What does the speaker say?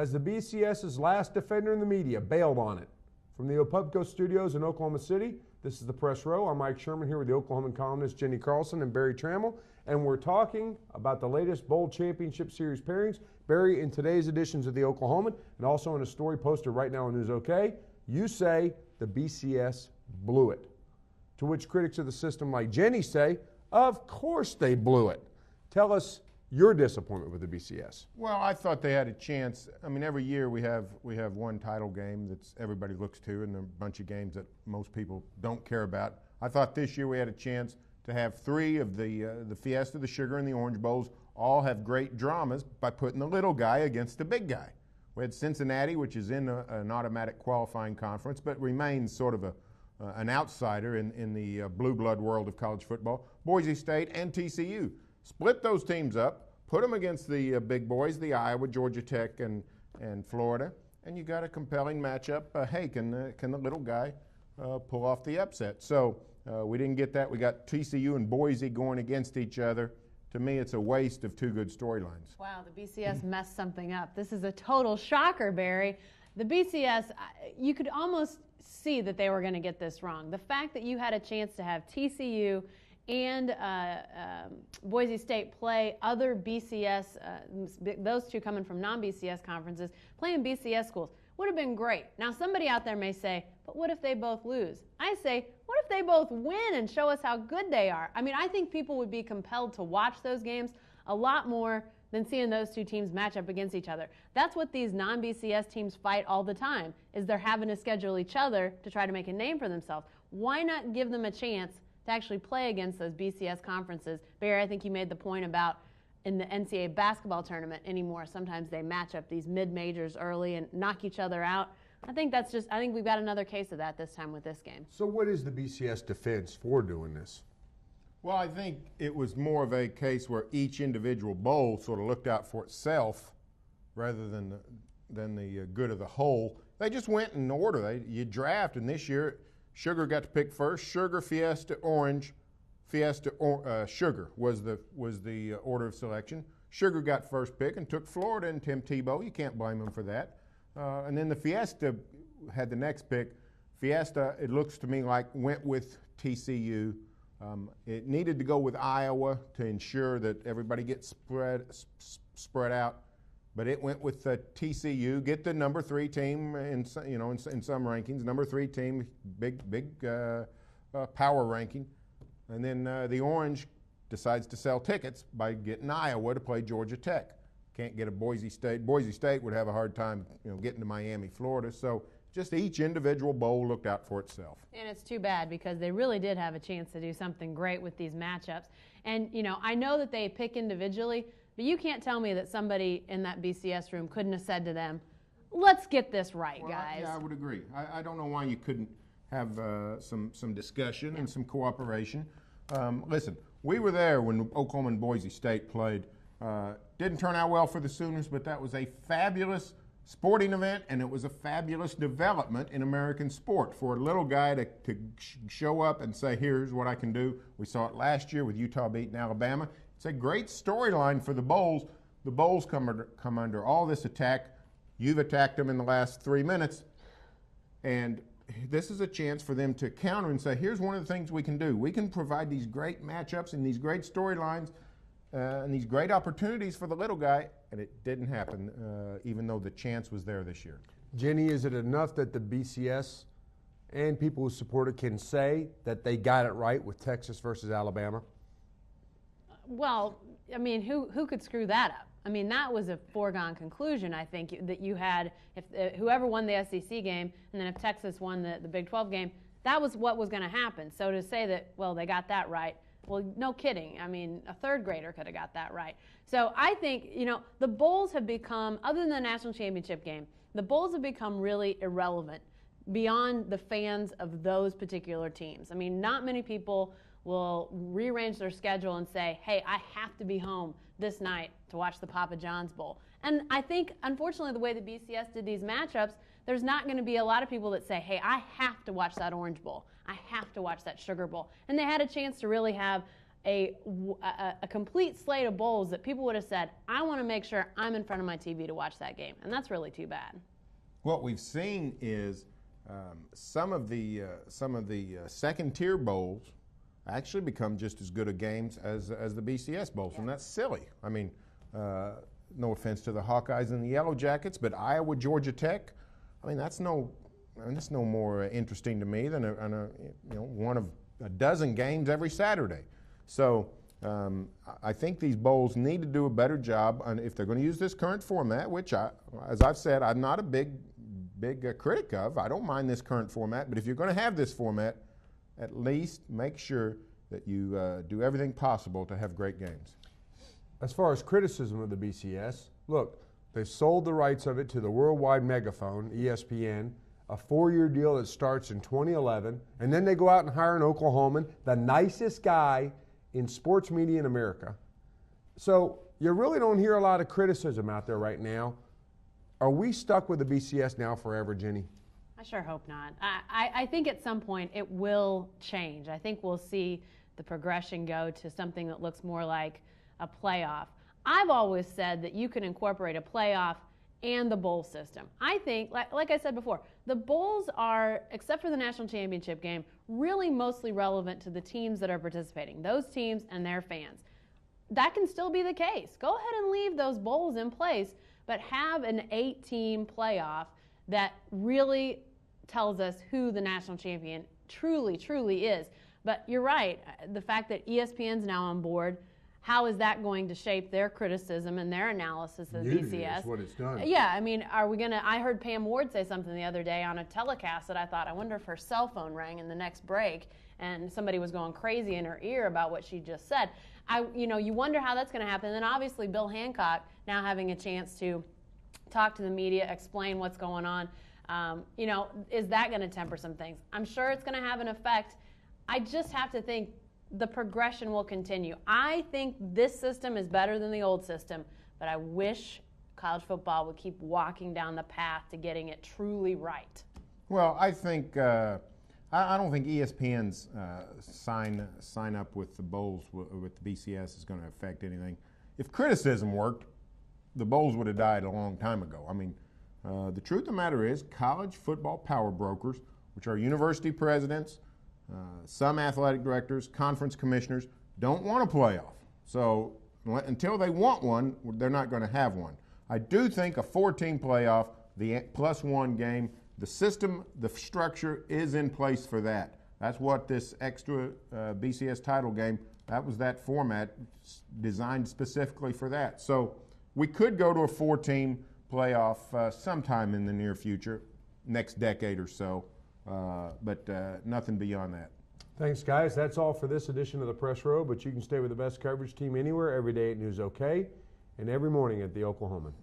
has the BCS's last defender in the media bailed on it. From the Opubco studios in Oklahoma City, this is the Press Row. I'm Mike Sherman here with the Oklahoman columnists Jenny Carlson and Barry Trammell, and we're talking about the latest Bowl Championship Series pairings. Barry, in today's editions of the Oklahoman, and also in a story posted right now on News OK, you say the BCS blew it. To which critics of the system like Jenny say, of course they blew it. Tell us your disappointment with the BCS. Well, I thought they had a chance. I mean, every year we have one title game that everybody looks to, and a bunch of games that most people don't care about. I thought this year we had a chance to have three of the Fiesta, the Sugar, and the Orange Bowls all have great dramas by putting the little guy against the big guy. We had Cincinnati, which is in an automatic qualifying conference, but remains sort of an outsider in the blue blood world of college football. Boise State and TCU. Split those teams up, put them against the big boys, the Iowa, Georgia Tech, and Florida, and you got a compelling matchup. Hey, can the little guy pull off the upset? So we didn't get that. We got TCU and Boise going against each other. To me, it's a waste of two good storylines. Wow, the BCS messed something up. This is a total shocker, Barry. The BCS, you could almost see that they were going to get this wrong. The fact that you had a chance to have TCU and Boise State play other BCS, those two coming from non-BCS conferences, playing BCS schools, would have been great. Now, somebody out there may say, but what if they both lose? I say, what if they both win and show us how good they are? I mean, I think people would be compelled to watch those games a lot more than seeing those two teams match up against each other. That's what these non-BCS teams fight all the time, is they're having to schedule each other to try to make a name for themselves. Why not give them a chance to actually play against those BCS conferences? Barry, I think you made the point about in the NCAA basketball tournament anymore, sometimes they match up these mid-majors early and knock each other out. I think we've got another case of that this time with this game. So what is the BCS defense for doing this? Well, I think it was more of a case where each individual bowl sort of looked out for itself rather than the good of the whole. They just went in order. You draft, and this year Sugar got to pick first. Sugar, Fiesta, Orange. Fiesta, Sugar was the order of selection. Sugar got first pick and took Florida and Tim Tebow. You can't blame him for that. And then the Fiesta had the next pick. Fiesta, it looks to me like, went with TCU. It needed to go with Iowa to ensure that everybody gets spread out, but it went with TCU. Get the number 3 team in some rankings. Number 3 team, big power ranking, and then the Orange decides to sell tickets by getting Iowa to play Georgia Tech. Can't get a Boise State. Boise State would have a hard time, getting to Miami, Florida. So just each individual bowl looked out for itself. And it's too bad because they really did have a chance to do something great with these matchups. And, I know that they pick individually, but you can't tell me that somebody in that BCS room couldn't have said to them, let's get this right, guys. Yeah, I would agree. I don't know why you couldn't have some discussion and some cooperation. Listen, we were there when Oklahoma and Boise State played. Didn't turn out well for the Sooners, but that was a fabulous sporting event, and it was a fabulous development in American sport for a little guy to show up and say, here's what I can do. We saw it last year with Utah beating Alabama. It's a great storyline for the Bowls. The Bowls come under all this attack. You've attacked them in the last 3 minutes, and this is a chance for them to counter and say, here's one of the things we can do. We can provide these great matchups and these great storylines and these great opportunities for the little guy, and it didn't happen, even though the chance was there this year. Jenny, is it enough that the BCS and people who support it can say that they got it right with Texas versus Alabama? Well, I mean, who could screw that up? I mean, that was a foregone conclusion, I think, that you had, if whoever won the SEC game, and then if Texas won the Big 12 game, that was what was going to happen. So to say that, well, they got that right, well, no kidding. I mean, a third grader could have got that right. So I think, the Bowls have become, other than the national championship game, the Bowls have become really irrelevant beyond the fans of those particular teams. I mean, not many people will rearrange their schedule and say, hey, I have to be home this night to watch the Papa John's Bowl. And I think, unfortunately, the way the BCS did these matchups, there's not going to be a lot of people that say, hey, I have to watch that Orange Bowl. I have to watch that Sugar Bowl. And they had a chance to really have a complete slate of bowls that people would have said, I want to make sure I'm in front of my TV to watch that game. And that's really too bad. What we've seen is some of the second-tier bowls actually become just as good a games as the BCS bowls, and that's silly. I mean, no offense to the Hawkeyes and the Yellow Jackets, but Iowa, Georgia Tech, I mean, that's no more interesting to me than one of a dozen games every Saturday. So I think these bowls need to do a better job, and if they're going to use this current format, which, as I've said, I'm not a big critic of. I don't mind this current format, but if you're going to have this format, at least make sure that you do everything possible to have great games. As far as criticism of the BCS, look, they sold the rights of it to the World Wide Megaphone, ESPN, a 4-year deal that starts in 2011, and then they go out and hire an Oklahoman, the nicest guy in sports media in America. So you really don't hear a lot of criticism out there right now. Are we stuck with the BCS now forever, Jenny? I sure hope not. I think at some point it will change. I think we'll see the progression go to something that looks more like a playoff. I've always said that you can incorporate a playoff and the bowl system. I think, like I said before, the bowls are, except for the national championship game, really mostly relevant to the teams that are participating, those teams and their fans. That can still be the case. Go ahead and leave those bowls in place, but have an 8-team playoff that really tells us who the national champion truly is. But you're right, the fact that ESPN's now on board, how is that going to shape their criticism and their analysis of the BCS? Is what it's done. Yeah, I mean, are we going to, I heard Pam Ward say something the other day on a telecast that I thought, I wonder if her cell phone rang in the next break and somebody was going crazy in her ear about what she just said. You wonder how that's going to happen. And then obviously Bill Hancock now having a chance to talk to the media, explain what's going on. Is that going to temper some things? I'm sure it's going to have an effect. I just have to think the progression will continue. I think this system is better than the old system, but I wish college football would keep walking down the path to getting it truly right. Well, I think I don't think ESPN's sign up with the bowls with the BCS is going to affect anything. If criticism worked, the bowls would have died a long time ago. I mean, the truth of the matter is, college football power brokers, which are university presidents, some athletic directors, conference commissioners, don't want a playoff. So until they want one, they're not going to have one. I do think a 4-team playoff, the +1 game, the system, the structure is in place for that. That's what this extra BCS title game, that was that format designed specifically for that. So we could go to a 4-team playoff sometime in the near future, next decade or so, but nothing beyond that. Thanks, guys. That's all for this edition of the Press Row, but you can stay with the best coverage team anywhere, every day at News OK, and every morning at the Oklahoman.